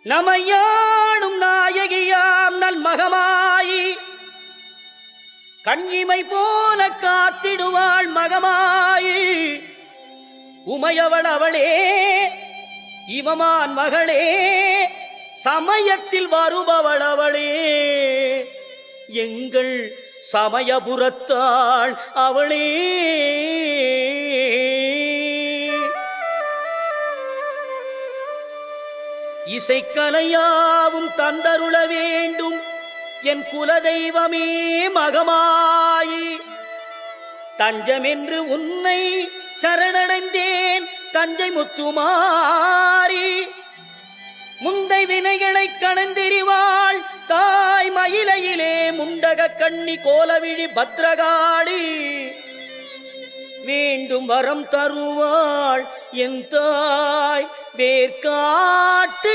நமையாடும் நாயகியாம் நல் மகமாயி கண்ணிமை போல காத்திடுவாள் மகமாயி உமையவள் அவளே இவமான் மகளே சமயத்தில் வருபவள் அவளே எங்கள் சமயபுரத்தாள் அவளே இசைக்கலையாவும் தந்தருள வேண்டும் என் குலதெய்வமே மகமாயி தஞ்சமென்று உன்னை சரணடைந்தேன் தஞ்சை முத்துமாரி முந்தை வினைகளை கணந்தெறிவாள் தாய் மயிலையிலே முண்டக கண்ணி கோலவிழி பத்ரகாளி வேண்டும் வரம் தருவாள் என் தாய் வேர்காட்டு